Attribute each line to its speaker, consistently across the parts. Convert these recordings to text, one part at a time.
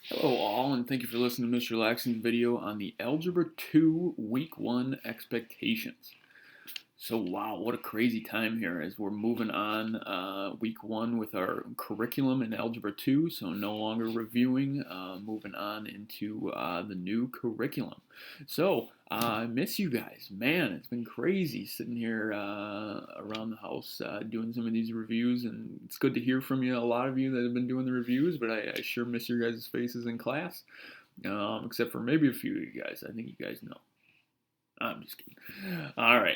Speaker 1: Hello all, and thank you for listening to Mr. Laxton's video on the Algebra 2 Week 1 expectations. So wow, what a crazy time here as we're moving on week 1 with our curriculum in Algebra 2, so no longer reviewing, moving on into the new curriculum. So I miss you guys. Man, it's been crazy sitting here around the house doing some of these reviews, and it's good to hear from you, a lot of you that have been doing the reviews, but I sure miss your guys' faces in class, except for maybe a few of you guys. I think you guys know. I'm just kidding. All right.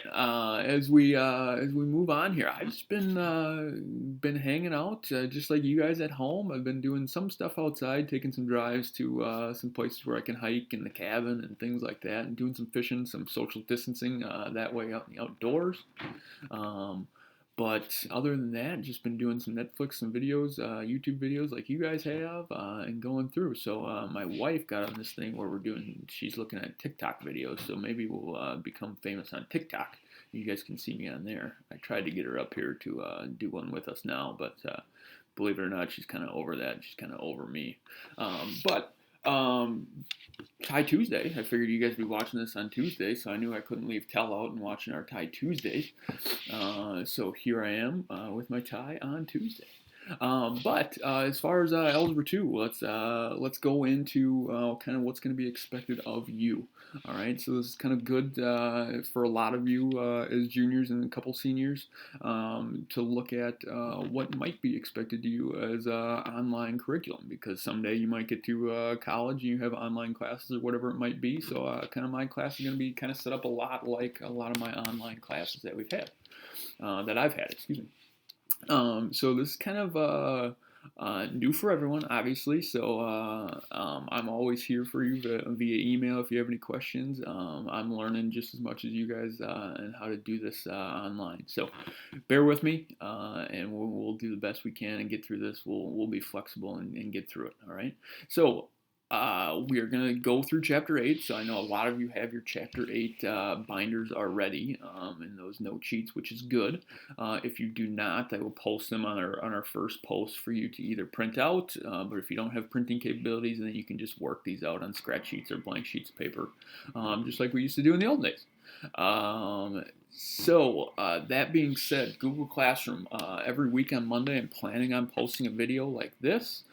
Speaker 1: As we move on here, I've just been hanging out, just like you guys at home. I've been doing some stuff outside, taking some drives to some places where I can hike in the cabin and things like that, and doing some fishing, some social distancing that way out in the outdoors. Um, but other than that, just been doing some Netflix and videos, YouTube videos like you guys have, and going through. So my wife got on this thing where she's looking at TikTok videos. So maybe we'll become famous on TikTok. You guys can see me on there. I tried to get her up here to do one with us now, but believe it or not, she's kind of over that. She's kind of over me. But Thai Tuesday. I figured you guys would be watching this on Tuesday, so I knew I couldn't leave Tell out and watching our Thai Tuesdays. So here I am with my tie on Tuesday. But as far as Algebra 2, let's go into kind of what's going to be expected of you. All right, so this is kind of good for a lot of you as juniors and a couple seniors to look at what might be expected to you as online curriculum, because someday you might get to college and you have online classes or whatever it might be. So kind of my class is going to be kind of set up a lot like a lot of my online classes that I've had, excuse me. So this is kind of new for everyone, obviously. So I'm always here for you via email if you have any questions. I'm learning just as much as you guys and how to do this online. So bear with me, and we'll do the best we can and get through this. We'll be flexible and get through it. All right. So we are going to go through Chapter 8. So I know a lot of you have your Chapter 8 binders already and those note sheets, which is good. If you do not, I will post them on our first post for you to either print out. But if you don't have printing capabilities, then you can just work these out on scratch sheets or blank sheets of paper, just like we used to do in the old days. That being said, Google Classroom, every week on Monday, I'm planning on posting a video like this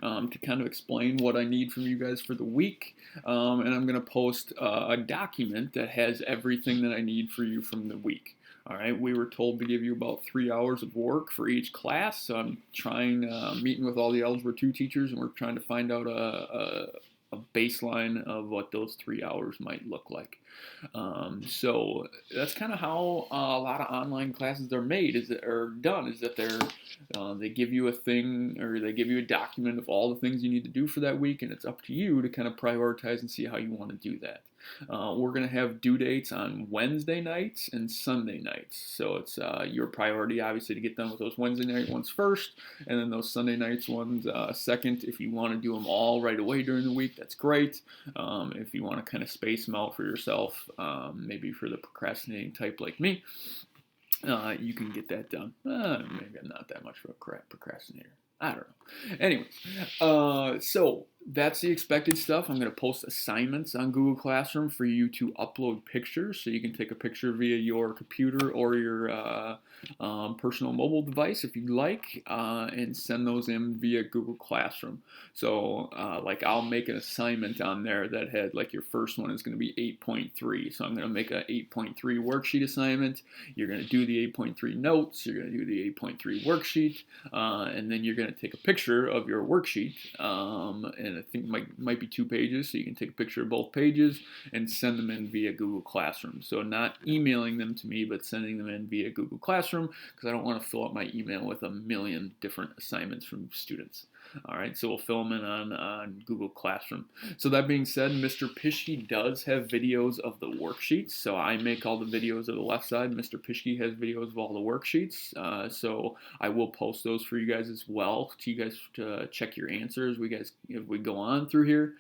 Speaker 1: to kind of explain what I need from you guys for the week. And I'm going to post a document that has everything that I need for you from the week. All right, we were told to give you about 3 hours of work for each class, so I'm meeting with all the Algebra 2 teachers, and we're trying to find out a baseline of what those 3 hours might look like. So that's kind of how a lot of online classes are made, is that they give you a thing, or they give you a document of all the things you need to do for that week, and it's up to you to kind of prioritize and see how you want to do that. We're going to have due dates on Wednesday nights and Sunday nights. So it's your priority, obviously, to get done with those Wednesday night ones first, and then those Sunday nights ones second. If you want to do them all right away during the week, that's great. If you want to kind of space them out for yourself, maybe for the procrastinating type like me, you can get that done. Maybe I'm not that much of a procrastinator. I don't know. Anyways, so that's the expected stuff. I'm going to post assignments on Google Classroom for you to upload pictures. So you can take a picture via your computer or your personal mobile device if you'd like, and send those in via Google Classroom. So like I'll make an assignment on there that had, like, your first one is going to be 8.3. So I'm going to make an 8.3 worksheet assignment. You're going to do the 8.3 notes. You're going to do the 8.3 worksheet. And then you're going to take a picture of your worksheet, and I think it might be 2 pages, so you can take a picture of both pages and send them in via Google Classroom. So not emailing them to me, but sending them in via Google Classroom, because I don't want to fill up my email with a million different assignments from students. All right, so we'll fill them in on Google Classroom. So that being said, Mr. Pishke does have videos of the worksheets. So I make all the videos of the left side. Mr. Pishke has videos of all the worksheets. So I will post those for you guys as well, to you guys to check your answers. If we go on through here.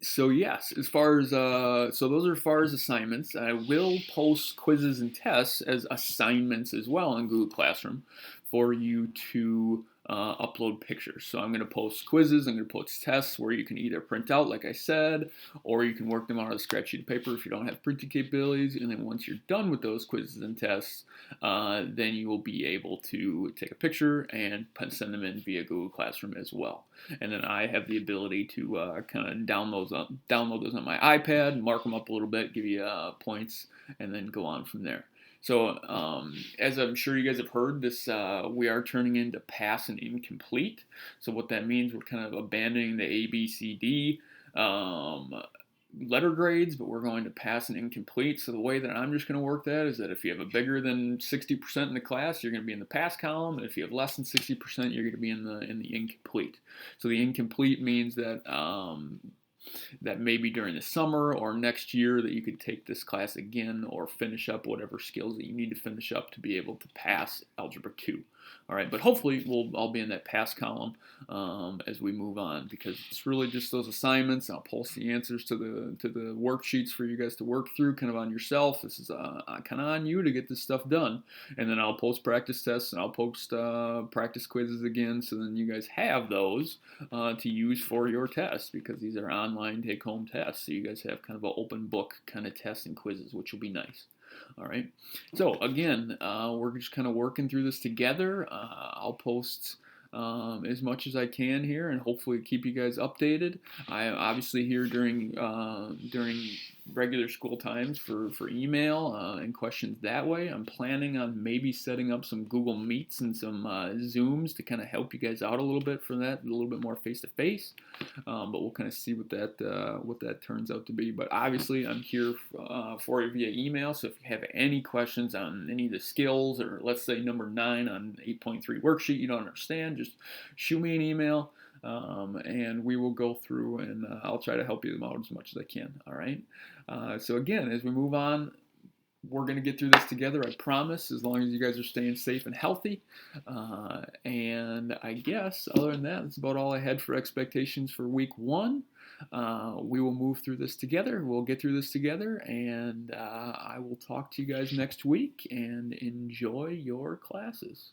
Speaker 1: So yes, as far as so those are as far as assignments. I will post quizzes and tests as assignments as well in Google Classroom for you to upload pictures. So I'm going to post quizzes, I'm going to post tests where you can either print out, like I said, or you can work them out on a scratch sheet of paper if you don't have printing capabilities. And then once you're done with those quizzes and tests, then you will be able to take a picture and send them in via Google Classroom as well. And then I have the ability to kind of download those on my iPad, mark them up a little bit, give you points, and then go on from there. So, as I'm sure you guys have heard, we are turning into pass and incomplete. So what that means, we're kind of abandoning the A, B, C, D letter grades, but we're going to pass and incomplete. So the way that I'm just going to work that is that if you have a bigger than 60% in the class, you're going to be in the pass column, and if you have less than 60%, you're going to be in the incomplete. So the incomplete means that that maybe during the summer or next year that you could take this class again or finish up whatever skills that you need to finish up to be able to pass Algebra 2. All right, but hopefully I'll be in that pass column as we move on, because it's really just those assignments. I'll post the answers to the worksheets for you guys to work through kind of on yourself. This is kind of on you to get this stuff done. And then I'll post practice tests, and I'll post practice quizzes again, so then you guys have those to use for your tests, because these are online take-home tests. So you guys have kind of an open book kind of tests and quizzes, which will be nice. All right. So again, we're just kind of working through this together. I'll post as much as I can here, and hopefully keep you guys updated. I obviously here during regular school times for email and questions that way. I'm planning on maybe setting up some Google Meets and some Zooms to kind of help you guys out a little bit for that, a little bit more face to face. But we'll kind of see what that turns out to be. But obviously, I'm here for you via email. So if you have any questions on any of the skills, or let's say number 9 on 8.3 worksheet you don't understand, just shoot me an email. And we will go through, and I'll try to help you out as much as I can. All right. So again, as we move on, we're going to get through this together, I promise, as long as you guys are staying safe and healthy. And I guess, other than that, that's about all I had for expectations for week 1. We will move through this together. We'll get through this together, and I will talk to you guys next week, and enjoy your classes.